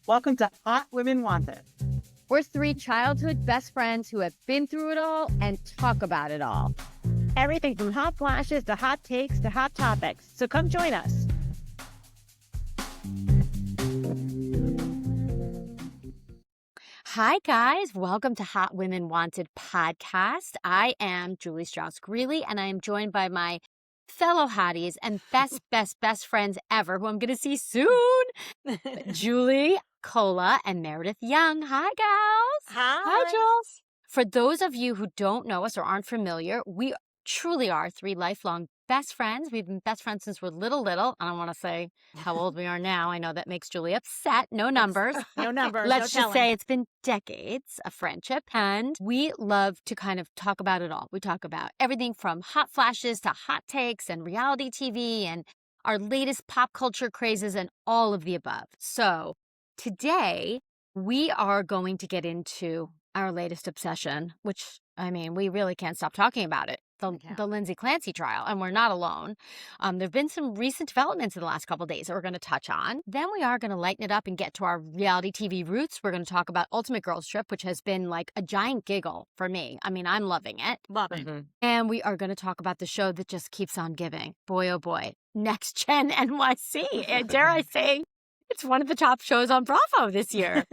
Welcome to Hot Women Wanted. We're three childhood best friends who have been through it all and talk about it all. Everything from hot flashes to hot takes to hot topics. So come join us. Hi, guys. Welcome to Hot Women Wanted podcast. I am Julie Strauss-Greeley, and I am joined by my fellow hotties and best friends ever, who I'm going to see soon. Julie Cola and Meredith Young. Hi, gals. Hi. Jules. For those of you who don't know us or aren't familiar, we truly are three lifelong best friends. We've been best friends since we're little. I don't want to say how old we are now. I know that makes Julie upset. No numbers. No numbers. Let's no just say it's been decades of friendship, and we love to kind of talk about it all. We talk about everything from hot flashes to hot takes and reality TV and our latest pop culture crazes and all of the above. So today we are going to get into our latest obsession, which, I mean, we really can't stop talking about it. The Lindsay Clancy trial, and we're not alone. There have been some recent developments in the last couple of days that we're going to touch on. Then we are going to lighten it up and get to our reality TV roots. We're going to talk about Ultimate Girls Trip, which has been like a giant giggle for me. I mean, I'm loving it. Mm-hmm. And we are going to talk about the show that just keeps on giving. Boy, oh boy. Next Gen NYC. And dare I say, it's one of the top shows on Bravo this year.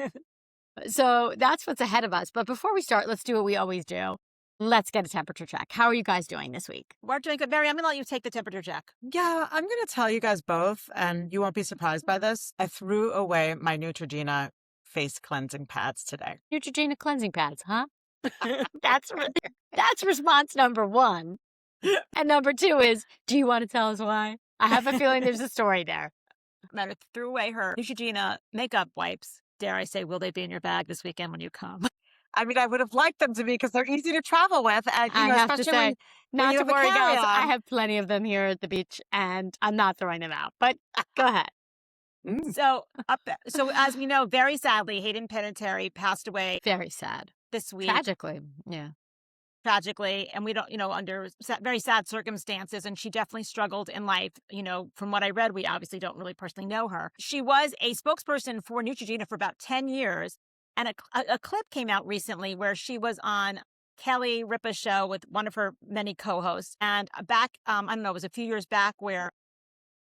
So that's what's ahead of us. But before we start, let's do what we always do. Let's get a temperature check. How are you guys doing this week? We're doing good. Mary, I'm going to let you take the temperature check. Yeah, I'm going to tell you guys both, and you won't be surprised by this. I threw away my Neutrogena face cleansing pads today. Neutrogena cleansing pads, huh? That's response number one. And number two is, do you want to tell us why? I have a feeling there's a story there. Meredith threw away her Neutrogena makeup wipes. Dare I say, will they be in your bag this weekend when you come? I mean, I would have liked them to be because they're easy to travel with. And, I have to say, not to worry, guys. I have... have plenty of them here at the beach, and I'm not throwing them out. But go ahead. So as we know, very sadly, Hayden Panettiere passed away. Very sad. This week. Tragically, yeah. Tragically, and we don't, under very sad circumstances, and she definitely struggled in life. From what I read, we obviously don't really personally know her. She was a spokesperson for Neutrogena for about 10 years, and a clip came out recently where she was on Kelly Ripa's show with one of her many co-hosts, and back, I don't know, it was a few years back where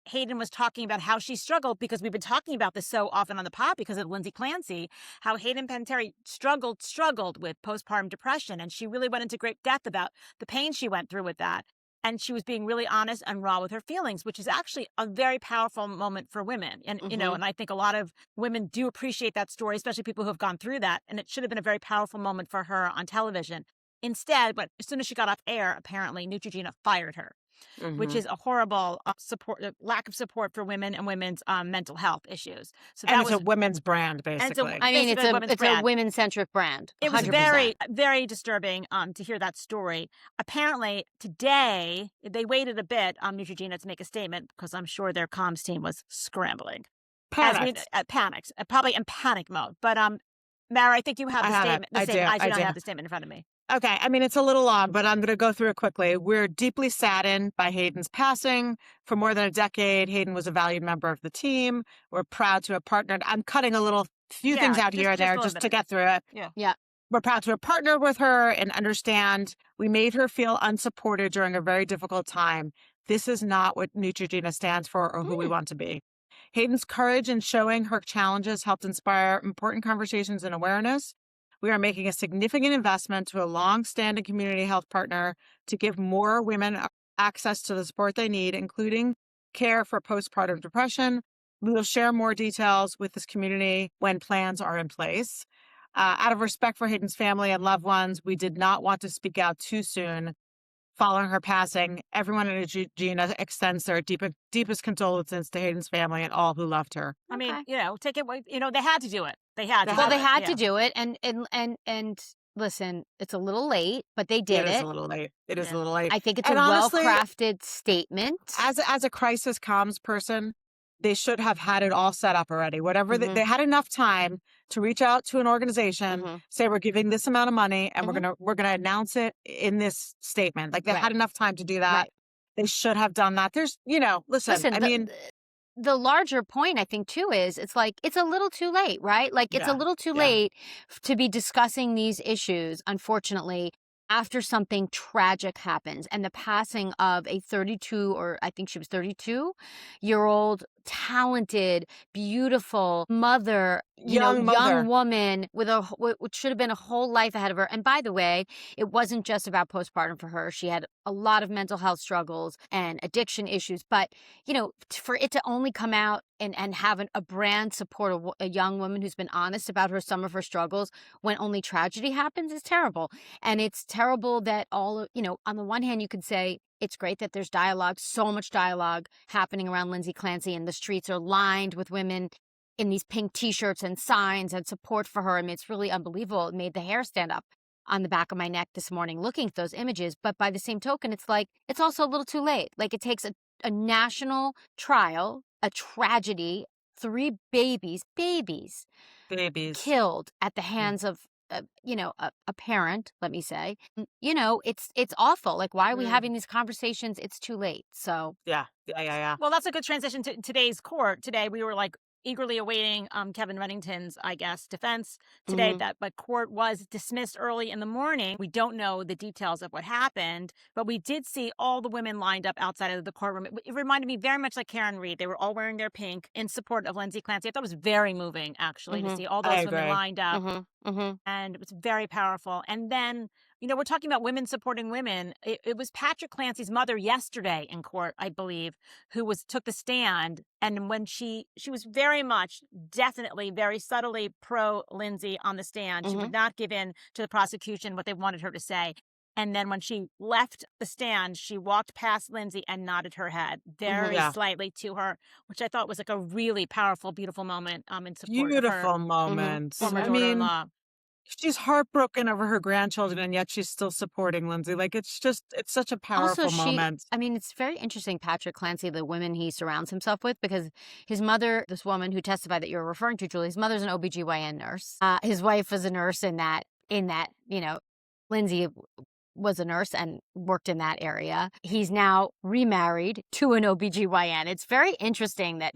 Hayden was talking about how she struggled, because we've been talking about this so often on the pod because of Lindsay Clancy, how Hayden Panettiere struggled with postpartum depression. And she really went into great depth about the pain she went through with that. And she was being really honest and raw with her feelings, which is actually a very powerful moment for women. And, and I think a lot of women do appreciate that story, especially people who have gone through that. And it should have been a very powerful moment for her on television. Instead, but as soon as she got off air, apparently Neutrogena fired her. Which is a horrible lack of support for women and women's mental health issues. So it's a women's brand, basically. It's a women-centric brand. 100%. It was very, very disturbing to hear that story. Apparently, today, they waited a bit on Neutrogena to make a statement, because I'm sure their comms team was scrambling. Panicked. Panicked. Probably in panic mode. But, Mara, I think you have the statement. I do not have the statement in front of me. Okay, I mean, it's a little long, but I'm going to go through it quickly. We're deeply saddened by Hayden's passing. For more than a decade, Hayden was a valued member of the team. We're proud to have partnered. I'm cutting a few things out here and there just to get through it. Yeah. We're proud to have partnered with her and understand we made her feel unsupported during a very difficult time. This is not what Neutrogena stands for or who we want to be. Hayden's courage in showing her challenges helped inspire important conversations and awareness. We are making a significant investment to a long-standing community health partner to give more women access to the support they need, including care for postpartum depression. We will share more details with this community when plans are in place. Out of respect for Hayden's family and loved ones, we did not want to speak out too soon. Following her passing, everyone at Neutrogena extends their deepest condolences to Hayden's family and all who loved her. I mean, take it. They had to do it. They had to do it, and listen, it's a little late, but they did it. It is a little late. It is a little late. I think it's honestly, well-crafted statement. As a crisis comms person, they should have had it all set up already. Whatever they had enough time to reach out to an organization, say we're giving this amount of money, and we're gonna announce it in this statement. Like they had enough time to do that. Right. They should have done that. There's, listen. I mean, the larger point, I think, too, is it's like, it's a little too late, right? Like, it's a little too late to be discussing these issues, unfortunately, after something tragic happens, and the passing of a 32, or I think she was 32-year-old, talented, beautiful mother, young woman with what should have been a whole life ahead of her. And by the way, it wasn't just about postpartum for her. She had a lot of mental health struggles and addiction issues. But, for it to only come out and have a brand support a young woman who's been honest about some of her struggles when only tragedy happens is terrible. And it's terrible that on the one hand, you could say it's great that there's dialogue, so much dialogue happening around Lindsay Clancy, and the streets are lined with women in these pink t-shirts and signs and support for her. I mean, it's really unbelievable. It made the hair stand up on the back of my neck this morning looking at those images. But by the same token, it's like, it's also a little too late. Like, it takes a national trial, a tragedy, 3 babies killed at the hands of a parent, let me say. It's awful. Like, why are we having these conversations? It's too late. So Yeah. Well, that's a good transition to today's court. Today we were eagerly awaiting Kevin Reddington's, I guess, defense today. But court was dismissed early in the morning. We don't know the details of what happened, but we did see all the women lined up outside of the courtroom. It reminded me very much like Karen Reed. They were all wearing their pink in support of Lindsay Clancy. I thought it was very moving, actually, to see all those women lined up. And it was very powerful. And then, we're talking about women supporting women. It was Patrick Clancy's mother yesterday in court, I believe, who took the stand. And when she was very much, definitely, very subtly pro Lindsay on the stand. She would not give in to the prosecution what they wanted her to say. And then when she left the stand, she walked past Lindsay and nodded her head very slightly to her, which I thought was like a really powerful, beautiful moment in support of her moment. former daughter-in-law. She's heartbroken over her grandchildren, and yet she's still supporting Lindsay. Like, it's such a powerful moment. It's very interesting, Patrick Clancy, the women he surrounds himself with, because his mother, this woman who testified that you're referring to, Julie, his mother's an OBGYN nurse. His wife was a nurse in that, Lindsay was a nurse and worked in that area. He's now remarried to an OBGYN. It's very interesting that,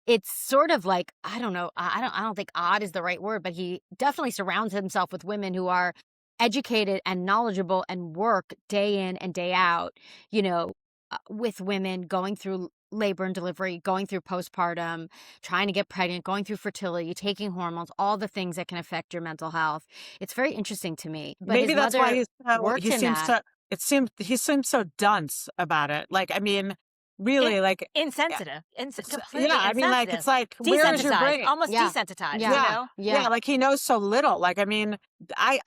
it's sort of like, I don't know, I don't think odd is the right word, but he definitely surrounds himself with women who are educated and knowledgeable and work day in and day out, with women going through labor and delivery, going through postpartum, trying to get pregnant, going through fertility, taking hormones, all the things that can affect your mental health. It's very interesting to me. But maybe that's why he seems so dunce about it. Like, I mean, really, like, insensitive. Completely I mean, like, it's like, where is your brain? Almost desensitized, Yeah, like, he knows so little. Like, I mean, I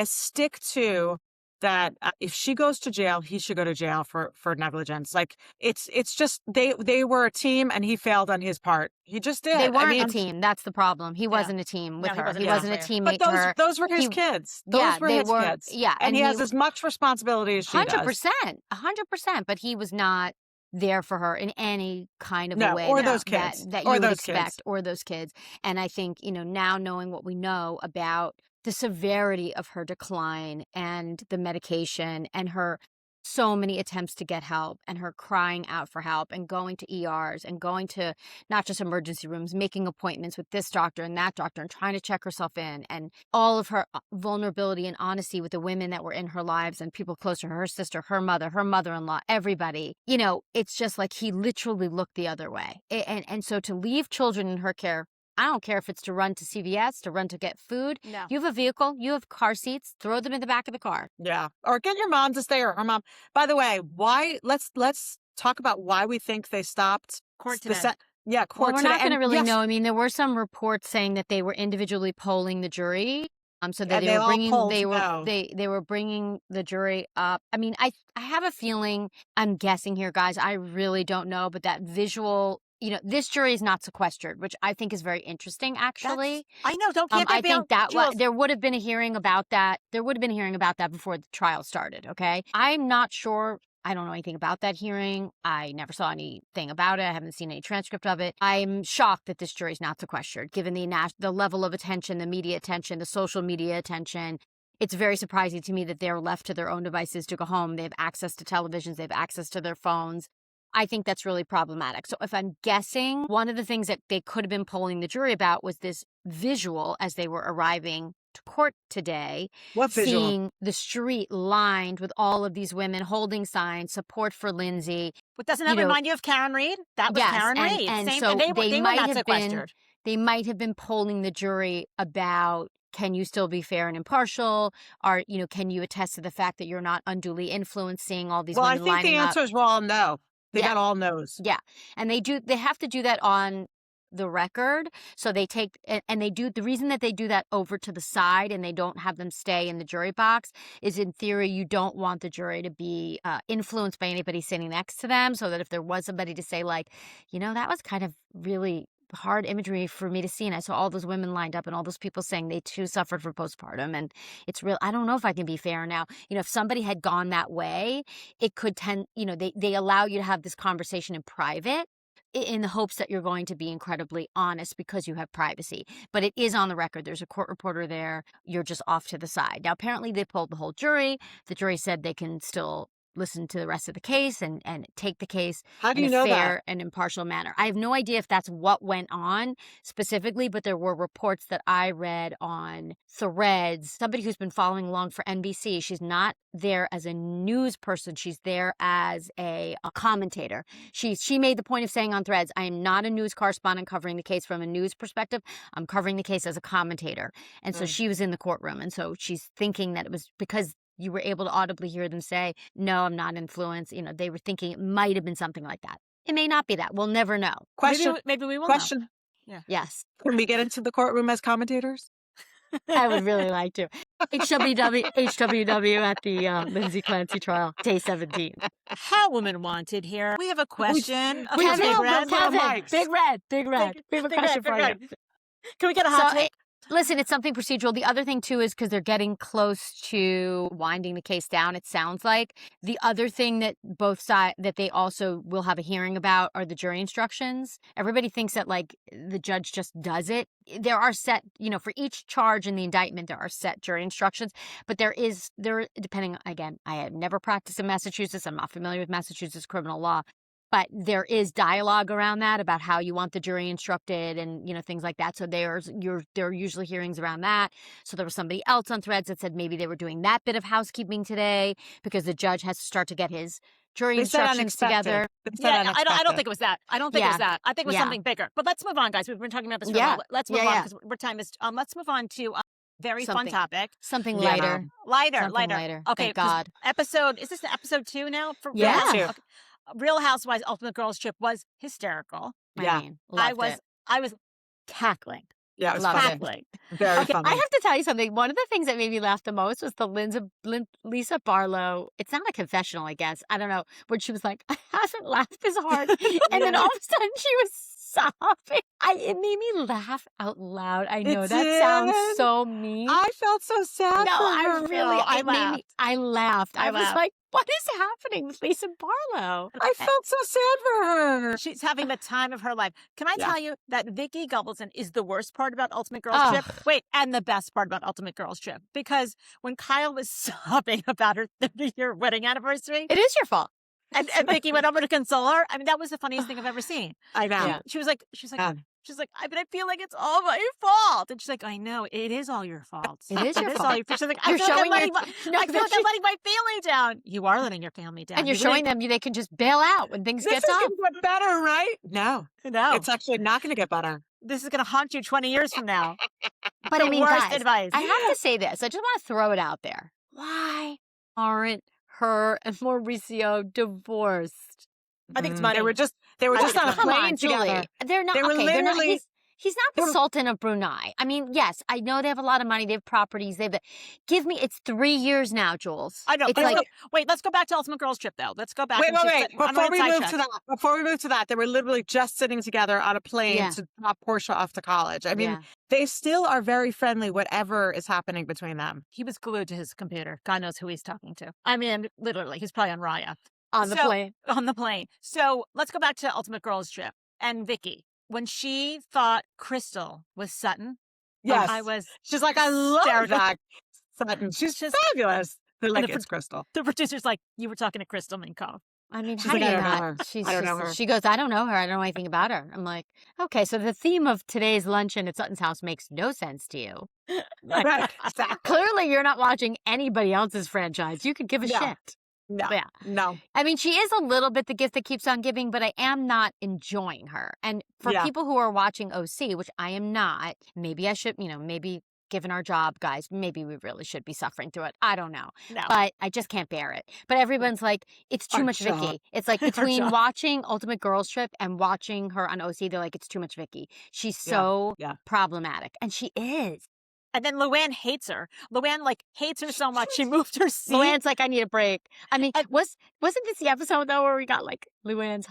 stick to that. If she goes to jail, he should go to jail for negligence. Like, it's just, they were a team, and he failed on his part. He just did. They weren't a team. That's the problem. He wasn't a team with her. He wasn't a teammate to to her. Those were his kids. Those were his kids. Yeah. And he has as much responsibility as she does. 100%. But he was not there for her in any kind of a way that you would expect, or those kids. And I think, now knowing what we know about the severity of her decline and the medication and her so many attempts to get help and her crying out for help and going to ERs and going to not just emergency rooms, making appointments with this doctor and that doctor and trying to check herself in, and all of her vulnerability and honesty with the women that were in her lives and people close to her sister, her mother, her mother-in-law, everybody. It's just like he literally looked the other way. And so to leave children in her care, I don't care if it's to run to CVS, to run to get food. No. You have a vehicle, you have car seats, throw them in the back of the car. Yeah. Or get your mom to stay, or her mom. By the way, let's talk about why we think they stopped court today. Court we're today. Not going to really know. I mean, there were some reports saying that they were individually polling the jury. So that they were bringing the jury up. I mean, I have a feeling, I'm guessing here, guys, I really don't know, but that visual, this jury is not sequestered, which I think is very interesting, actually. I know. I think that there would have been a hearing about that. There would have been a hearing about that before the trial started, okay? I'm not sure. I don't know anything about that hearing. I never saw anything about it. I haven't seen any transcript of it. I'm shocked that this jury is not sequestered, given the level of attention, the media attention, the social media attention. It's very surprising to me that they're left to their own devices to go home. They have access to televisions. They have access to their phones. I think that's really problematic. So if I'm guessing, one of the things that they could have been polling the jury about was this visual as they were arriving to court today. What visual? Seeing the street lined with all of these women holding signs, support for Lindsay. But doesn't that remind you of Karen Reed? That was Yes, Karen Reed. and Same, so and they were might not have sequestered. they might have been polling the jury about, can you still be fair and impartial? Or, can you attest to the fact that you're not unduly influencing all these Well, I women think lining the up? answers were all no. They got all no's. Yeah. And they have to do that on the record. So they take, and they do, the reason that they do that over to the side and they don't have them stay in the jury box is, in theory, you don't want the jury to be influenced by anybody sitting next to them, so that if there was somebody to say, like, that was kind of really hard imagery for me to see, and I saw all those women lined up and all those people saying they too suffered for postpartum, and it's real. I don't know if I can be fair now. If somebody had gone that way, it could tend, they allow you to have this conversation in private in the hopes that you're going to be incredibly honest because you have privacy. But it is on the record. There's a court reporter there. You're just off to the side. Now, apparently they polled the whole jury. The jury said they can still listen to the rest of the case and take the case in a fair and impartial manner. I have no idea if that's what went on specifically, but there were reports that I read on Threads. Somebody who's been following along for NBC, she's not there as a news person. She's there as a commentator. She made the point of saying on Threads, I am not a news correspondent covering the case from a news perspective. I'm covering the case as a commentator. And so she was in the courtroom. And so she's thinking that it was because you were able to audibly hear them say, no, I'm not influenced. They were thinking it might have been something like that. It may not be that. We'll never know. Question. Maybe we will Question. know. Yeah. Yes. Can we get into the courtroom as commentators? I would really like to. HWW at the Lindsay Clancy trial, day 17. How women wanted here. We have a question. We Okay, have Big Red. We have a question for you. Can we get a hot take? Listen, it's something procedural. The other thing, too, is because they're getting close to winding the case down, it sounds like. The other thing that both sides, that they also will have a hearing about, are the jury instructions. Everybody thinks that, like, the judge just does it. There are set, for each charge in the indictment, there are set jury instructions. But depending, again, I have never practiced in Massachusetts. I'm not familiar with Massachusetts criminal law. But there is dialogue around that about how you want the jury instructed and, things like that. So there are usually hearings around that. So there was somebody else on Threads that said maybe they were doing that bit of housekeeping today because the judge has to start to get his jury instructions together. Yeah, I don't think it was that. I don't think it was that. I think it was something bigger. But let's move on, guys. We've been talking about this for a while. Let's move on because our time is. Let's move on to very fun topic. Something lighter. Lighter. Okay, thank God. Is this episode 2 now? Yeah. Okay. Real Housewives Ultimate Girls Trip was hysterical. I was cackling. Yeah, it was cackling. Very funny. I have to tell you something. One of the things that made me laugh the most was the Lisa Barlow. It's not a confessional, I guess. I don't know. When she was like, I haven't laughed this hard. And then all of a sudden she was sobbing. It made me laugh out loud. I know that sounds so mean. I felt so sad for her. I laughed. I was like, what is happening with Lisa Barlow? I felt so sad for her. She's having the time of her life. Can I tell you that Vicki Gunvalson is the worst part about Ultimate Girls Trip? Wait, and the best part about Ultimate Girls Trip. Because when Kyle was sobbing about her 30-year wedding anniversary. It is your fault. And Vicki went over to console her. I mean, that was the funniest thing I've ever seen. I know. Yeah. She was like, I feel like it's all my fault. And she's like, I know, it is all your fault. It is your fault. She's like, I feel like I'm letting my family down. You are letting your family down. And you're showing them they can just bail out when things get tough. This is going to get better, right? No. It's actually not going to get better. This is going to haunt you 20 years from now. But I mean, worst guys, advice. I have to say this. I just want to throw it out there. Why aren't her and Mauricio divorced? I think it's money. They were just on a plane together. They're not. They were literally. He's not the Sultan of Brunei. I mean, yes, I know they have a lot of money. They have properties. It's 3 years now, Jules. I know. It's wait, let's go back to Ultimate Girls Trip, though. Let's go back. Wait. Before we move to that, they were literally just sitting together on a plane to drop Portia off to college. I mean, they still are very friendly, whatever is happening between them. He was glued to his computer. God knows who he's talking to. I mean, literally, he's probably on Raya. On the plane. So let's go back to Ultimate Girls Trip and Vicki. When she thought Crystal was Sutton, she's like, I love that Sutton. She's fabulous. They're like, it's Crystal. The producer's like, you were talking to Crystal Minkoff. I mean, She's how like, do I you don't know not? her. She's I don't know just, her. she goes, I don't know her. I don't know anything about her. I'm like, okay, so the theme of today's luncheon at Sutton's house makes no sense to you. Like, Right. Exactly. clearly, you're not watching anybody else's franchise. You could give a No. shit. No. Yeah. No. I mean, she is a little bit the gift that keeps on giving, but I am not enjoying her. And for Yeah. people who are watching OC, which I am not, maybe I should, maybe given our job, guys, maybe we really should be suffering through it. I don't know. No. But I just can't bear it. But everyone's like, it's too Our much job. Vicki. It's like Our between job. watching Ultimate Girls Trip and watching her on OC, they're like, it's too much Vicki. She's so Yeah. problematic. And she is. And then Luann hates her. Luann hates her so much she moved her seat. Luann's like, I need a break. I mean, And- wasn't this the episode though where we got like Luann's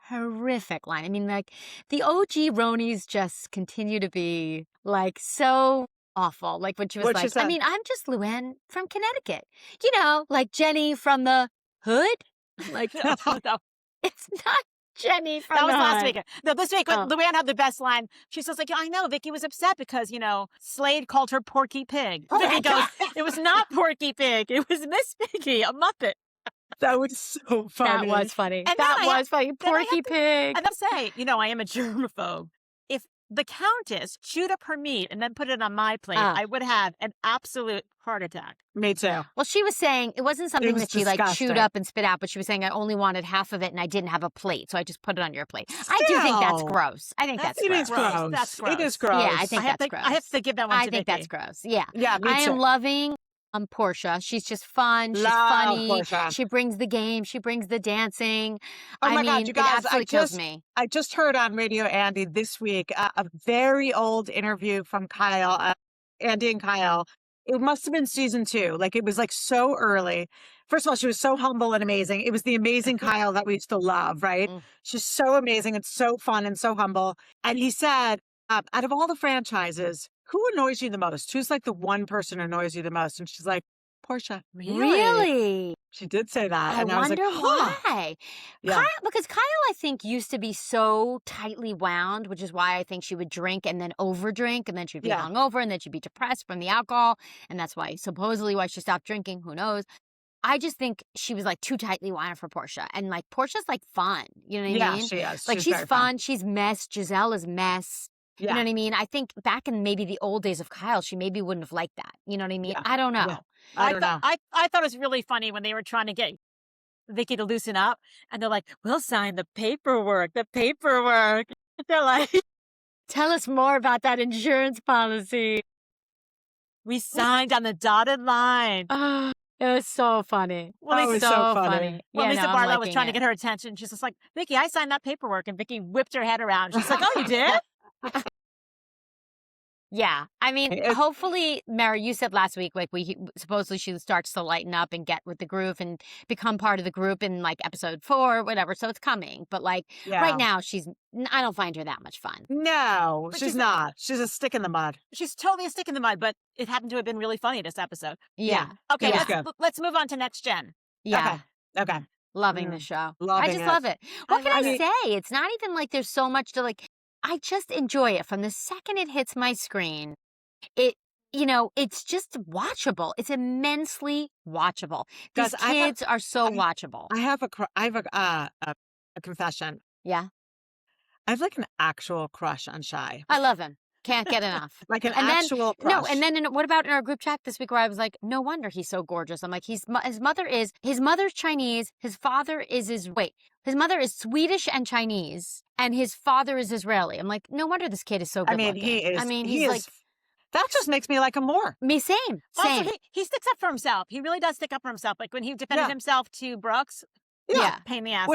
horrific line? I mean, like the OG Ronies just continue to be like so awful. Like when she was What'd she like, I say? mean, I'm just Luann from Connecticut. You know, like Jenny from the hood. Like No, no. it's not Jenny from That was the last hood. week. No, this week, Oh. Luann had the best line. She says, like, I know Vicki was upset because, Slade called her Porky Pig. Oh Vicki my goes, God. it was not Porky Pig. It was Miss Piggy, a Muppet. That was so funny. That was funny. And That then I was funny. then I have Porky Pig. And I'll say, I am a germaphobe. If the Countess chewed up her meat and then put it on my plate, I would have an absolute heart attack. Me too. Well, she was saying it wasn't something was that she like disgusting. chewed up and spit out, but she was saying I only wanted half of it and I didn't have a plate, so I just put it on your plate. I do think that's Still. gross. I think that's It gross. is gross. That's It gross. is gross. Yeah, I think I have that's to, gross. I have to give that one I to think Vicki. that's gross. Yeah. Yeah, me I too. am loving Portia. She's just fun. She's Love funny. Portia. She brings the game. She brings the dancing. Oh I my mean, God, you guys, it absolutely kills me. I just heard on Radio Andy this week a very old interview from Kyle, Andy and Kyle. It must have been season 2. Like it was like so early. First of all, she was so humble and amazing. It was the amazing Kyle that we used to love, right? Mm. She's so amazing and so fun and so humble. And he said, out of all the franchises, who annoys you the most? Who's like the one person who annoys you the most? And she's like, Portia. Really? She did say that. I and I was like, wonder huh. why. Yeah. Because Kyle, I think, used to be so tightly wound, which is why I think she would drink and then overdrink, and then she'd be Yeah. hungover, and then she'd be depressed from the alcohol, and that's why, supposedly, why she stopped drinking. Who knows? I just think she was like too tightly wound for Portia, and like Portia's like fun. You know what I Yeah, mean? she is. Like she's very fun. She's mess. Giselle is mess. Yeah. You know what I mean? I think back in maybe the old days of Kyle, she maybe wouldn't have liked that. You know what I mean? Yeah. I don't know. Yeah. I don't know. I thought it was really funny when they were trying to get Vicki to loosen up, and they're like, "We'll sign the paperwork." They're like, Tell us more about that insurance policy. "We signed on the dotted line." Oh, it was so funny. Well, That was so funny. When Yeah, Lisa no, I'm Barlow was liking trying to it. get her attention, she's just like, "Vicki, I signed that paperwork," and Vicki whipped her head around. She's like, "Oh, you did?" Yeah. I mean, It- hopefully, Mary, you said last week, like, supposedly she starts to lighten up and get with the groove and become part of the group in like episode 4, whatever. So it's coming. But like Yeah. right now, I don't find her that much fun. No, But she's she's- not. She's a stick in the mud. She's totally a stick in the mud, but it happened to have been really funny this episode. Yeah. Okay, Yeah. let's move on to Next Gen. Yeah. Okay. Loving the show. I Loving just it. love it. What can I mean- say? It's not even like there's so much to like. I just enjoy it from the second it hits my screen. It's just watchable. It's immensely watchable. These Guys, I have- kids are so I- watchable. I have a confession. Yeah. I have like an actual crush on Shy. I love him. Can't get enough. Like an And then- actual crush. No, and then what about in our group chat this week where I was like, no wonder he's so gorgeous. I'm like, his mother's Chinese, his mother is Swedish and Chinese, and his father is Israeli. I'm like, no wonder this kid is so good I mean, looking. he is. I mean, he he's is, like, that just makes me like him more. me, same. Also, he sticks up for himself. He really does stick up for himself. Like when he defended Yeah. himself to Brooks, Yeah. pain in the ass.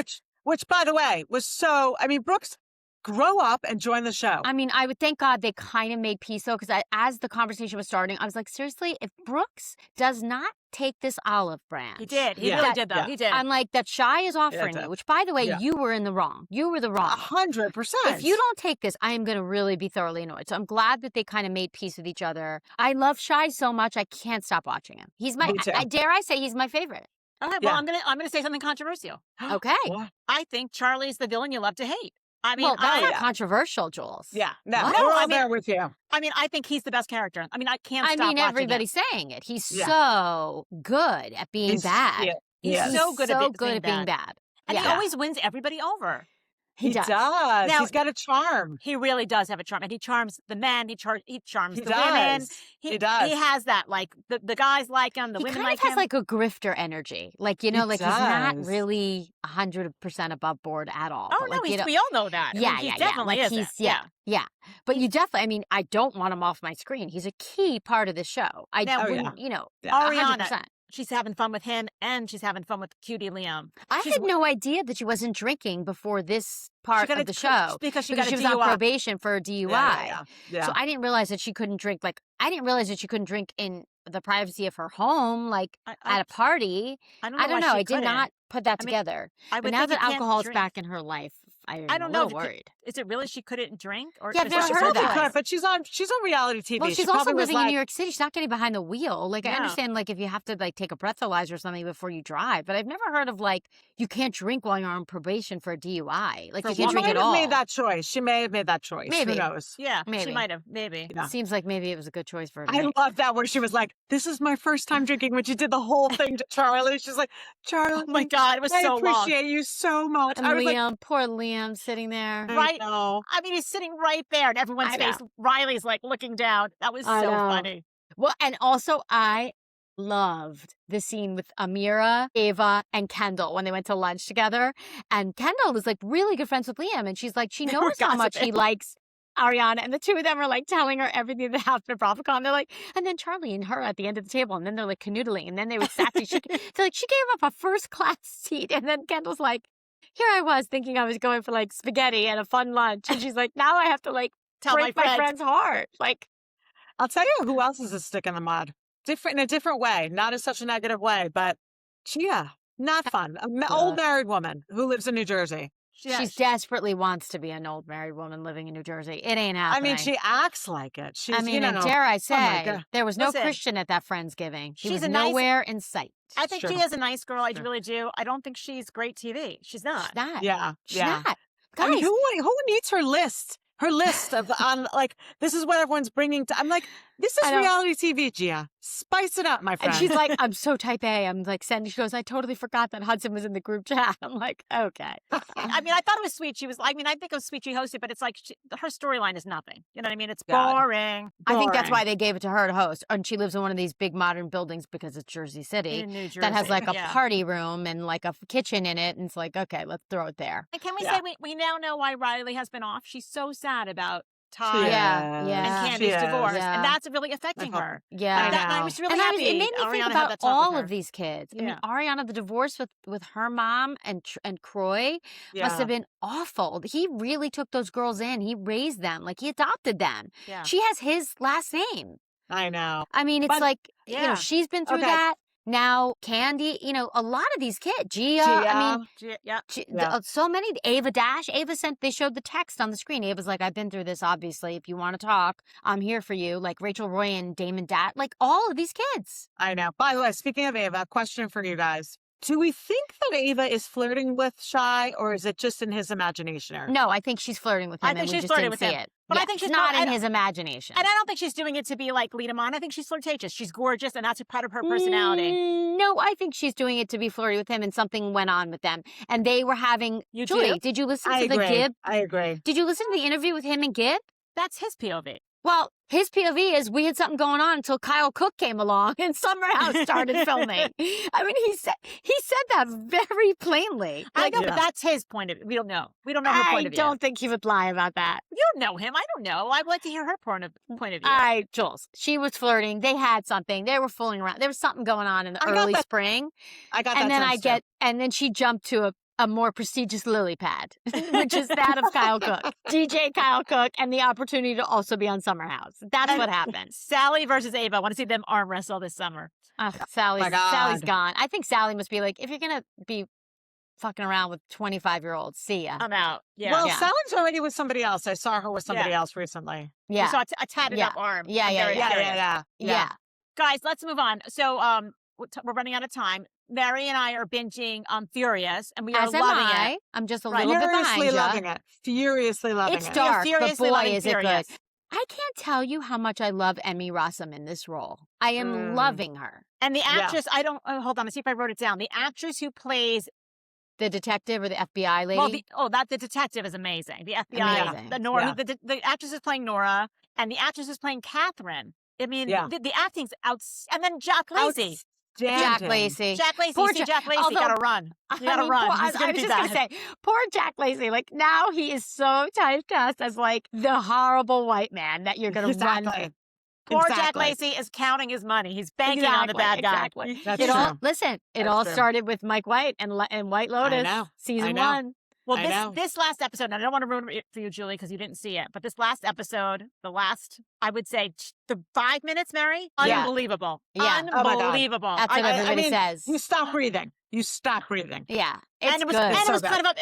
Which, by the way, was so. I mean, Brooks, grow up and join the show. I mean, I would thank God they kind of made peace though, because as the conversation was starting, I was like, seriously, if Brooks does not take this olive branch. he did. He Yeah. really did, though. Yeah. He did. I'm like, that Shy is offering did. me, which by the way, Yeah. you were in the wrong. You were the wrong. 100%. If you don't take this, I am going to really be thoroughly annoyed. So I'm glad that they kind of made peace with each other. I love Shy so much, I can't stop watching him. He's Me too. dare I say he's my favorite. Okay, Yeah. well, I'm gonna say something controversial. Okay. What? I think Charlie's the villain you love to hate. I mean, Well, that's not yeah. controversial, Jules. Yeah. No, What? we're all I mean- there with you. I think he's the best character. I mean, I can't I stop mean, watching everybody's him. saying it. He's Yeah. so good at being He's- bad. yeah. He's Yes. so good so at good at being bad. bad. And he Yeah. always wins everybody over. He does. Now- He's got a charm. He really does have a charm. And he charms the men. He charms He the women. does. He does. He has that, like, the guys like him, the He women kind like of has him. like a grifter energy. Like, you know, He like he's not does. really 100% above board at all. Oh, but no, like, you know, we all know that. I mean, yeah, he yeah, definitely yeah. Like is. yeah. But you definitely, I mean, I don't want him off my screen. He's a key part of the show. I Now- wouldn't, you know, Yeah. 100%. Ariana, she's having fun with him, and she's having fun with cutie Liam. I She's- had no idea that she wasn't drinking before this part got of a- the show because she because got she a was on DUI. probation for a DUI. Yeah. So I didn't realize that she couldn't drink. Like, I didn't realize that she couldn't drink in the privacy of her home, like at a party. I don't I know. don't why know. she I did couldn't. not put that I mean, together. I But would now think you that can't alcohol is drink. back in her life, I'm I don't a know. little worried. Is it really she couldn't drink? Or Yeah, I've is never she heard of probably that. could? But she's on reality TV. Well, She she's also probably was living in like, New York City. She's not getting behind the wheel. Like, I Yeah. understand, like, if you have to, like, take a breathalyzer or something before you drive. But I've never heard of, like, you can't drink while you're on probation for a DUI. Like, For you she can't what? drink might at have all. made that choice. She may have made that choice. Maybe. Who knows? Yeah, Maybe. she might have. Maybe. Yeah. Seems like maybe it was a good choice for her to I make. love that where she was like, "This is my first time drinking." When she did the whole thing to Charlie, she's like, "Charlie, Oh my God, it was I so long. appreciate you so much." And I was like, Liam, poor Liam, sitting there. Right. No. I mean, he's sitting right there, and everyone's I know. face. Riley's like looking down. That was I so know. funny. Well, and also I loved the scene with Amira, Ava, and Kendall when they went to lunch together. And Kendall was like really good friends with Liam. And she's like, she They knows were how much he gossiping. likes Ariana. And the two of them are like telling her everything that happened at BravoCon. They're like, and then Charlie and her at the end of the table. And then they're like canoodling. And then they were sassy. They're like, she gave up a first class seat. And then Kendall's like, here I was thinking I was going for like spaghetti and a fun lunch. And she's like, now I have to like Tell break my my friends. friend's heart. Like, I'll tell you who else is a stick in the mud. In a different way, not in such a negative way, but Gia, not fun. An old married woman who lives in New Jersey. Yeah, she desperately wants to be an old married woman living in New Jersey. It ain't happening. I mean, she acts like it. She's, I mean, you know, and dare I say, God. there was no Listen, Christian at that Friendsgiving. He she's was a nice- nowhere in sight. I think Sure. she is a nice girl. I Sure. really do. I don't think she's great TV. She's not. She's not. yeah, She's yeah. not. I mean, Guys, who needs her list? Her list of on like this is what everyone's bringing to. I'm like, this is I know. reality TV, Gia. Spice it up, my friend. and she's like, I'm so type A. I'm like sending. She goes, I totally forgot that Hudson was in the group chat. I'm like, okay. I mean, I thought it was sweet. She was. I mean, I think it was sweet she hosted, but it's like her storyline is nothing. You know what I mean? It's God. boring. I think that's Boring. why they gave it to her to host. And she lives in one of these big modern buildings because it's Jersey City In New Jersey. that has like a Yeah. party room and like a kitchen in it. And it's like, okay, let's throw it there. And can we Yeah. say we now know why Riley has been off? She's so sad about Ty Yeah, yeah. and Candy's She is. divorce, Yeah. and that's really affecting I hope- her. Yeah. And I know. was really and happy. it made me Ariana think had about that talk with all her. of these kids. I Yeah. mean, Ariana, the divorce with her mom and Croy must have been awful. He really took those girls in. He raised them like he adopted them. Yeah. She has his last name. I know. I mean, it's But- like yeah. she's been through Okay. that. Now Candy, a lot of these kids, Gia. Gia. I mean, Yeah. Yeah. so many. Ava Dash. Ava they showed the text on the screen. Ava's like, I've been through this. Obviously, if you want to talk, I'm here for you. Like Rachel Roy and Damon Dash. Like all of these kids. I know. By the way, speaking of Ava, question for you guys. Do we think that Ava is flirting with Shy, or is it just in his imagination? Area? No, I think she's flirting with him. I think and we she's just flirting didn't with see him. it. But I Yeah, think it's she's not not- in I his imagination. And I don't think she's doing it to be like lead him on. I think she's flirtatious. She's gorgeous, and that's a part of her personality. No, I think she's doing it to be flirty with him, and something went on with them. And they were having. You Julie, do? did you listen I to agree. the Gib? I agree. Did you listen to the interview with him and Gib? That's his POV. Well, his POV is we had something going on until Kyle Cook came along and Summer House started filming. I mean, he said that very plainly. I know, Yeah. but that's his point of view. We don't know. We don't know her I point of view. don't think he would lie about that. You don't know him. I don't know. I'd like to hear her point of view. All right, Jules. She was flirting. They had something. They were fooling around. There was something going on in the I got early that. spring. I got that. And then sense, too. and then she jumped to a more prestigious lily pad, which is that of Kyle Cook, DJ Kyle Cook, and the opportunity to also be on Summer House. That's what happened. Sally versus Ava. I want to see them arm wrestle this summer. Ugh, Sally's God. gone. I think Sally must be like, if you're gonna be fucking around with 25-year-olds, see ya. I'm out. Yeah. Well, Yeah. Sally's already with somebody else. I saw her with somebody Yeah. else recently. Yeah, So a tatted Yeah. up arm. Yeah, I'm yeah, very yeah. curious. yeah. Guys, let's move on. So we're running out of time. Mary and I are binging Furious, and we are As am loving I. it. I'm just a Right. little bit behind Furiously ya. loving it. Furiously loving It's it. We are dark, but furiously boy, loving is it good. Furious. I can't tell you how much I love Emmy Rossum in this role. I am loving her. And the actress, I don't, hold on, let's see if I wrote it down. The actress who plays the detective or the FBI lady. Well, the detective is amazing. The FBI, Amazing. the Nora, the actress is playing Nora, and the actress is playing Catherine. I mean, the acting's out. And then Jack Lacey. Jack Lacey. Jack Lacey. Poor Jack Lacey got to run. You got to run. I was just going to say, poor Jack Lacey. Like, now he is so typecast as like the horrible white man that you're going to run. Poor Jack Lacey is counting his money. He's banking on the bad guy. It all started with Mike White and White Lotus, season 1. Well, this last episode, and I don't want to ruin it for you, Julie, because you didn't see it, but this last episode, I would say, the 5 minutes, Mary, unbelievable. Yeah. Unbelievable. Oh, that's what everybody says. You stop breathing. Yeah. And it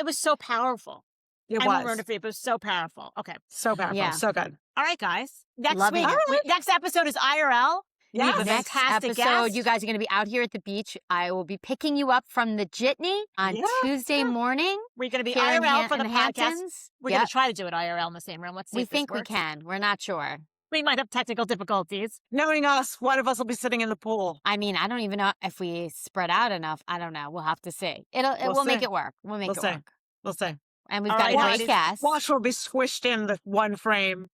was so powerful. It was. I won't ruin it for you, but it was so powerful. Okay. So powerful. Yeah. So good. All right, guys. Next episode is IRL. Yeah, next episode, guest. You guys are going to be out here at the beach. I will be picking you up from the jitney on Tuesday morning. We're going to be IRL for the podcast. Hamptons. We're going to try to do it IRL in the same room. Let's see. We think we can. We're not sure. We might have technical difficulties. Knowing us, one of us will be sitting in the pool. I mean, I don't even know if we spread out enough. I don't know. We'll have to see. We'll make it work. We'll make it work. We'll see. And we've got a great cast. Wash will be squished in the one frame.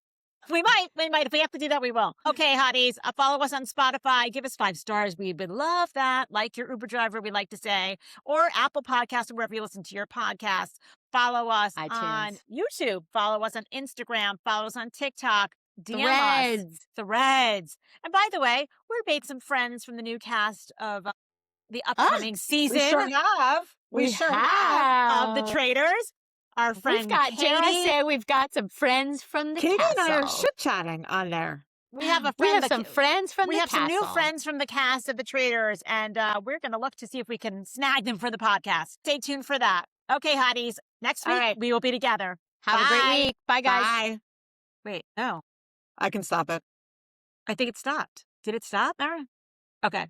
We might. If we have to do that, we will. Okay, hotties, follow us on Spotify. Give us 5 stars. We would love that. Like your Uber driver, we like to say. Or Apple Podcasts, or wherever you listen to your podcasts. Follow us on YouTube. Follow us on Instagram. Follow us on TikTok. DM Threads. And by the way, we made some friends from the new cast of the upcoming season. We sure have. We sure have. Of The Traitors. Our friend we've got some friends from the Katie castle. and I are chit-chatting on there. We have some friends from the castle. We have some new friends from the cast of The Traitors, and we're going to look to see if we can snag them for the podcast. Stay tuned for that. Okay, hotties. Next week, we will be together. Have a great week. Bye, guys. Bye. Wait, no. I can stop it. I think it stopped. Did it stop, Mara? Okay.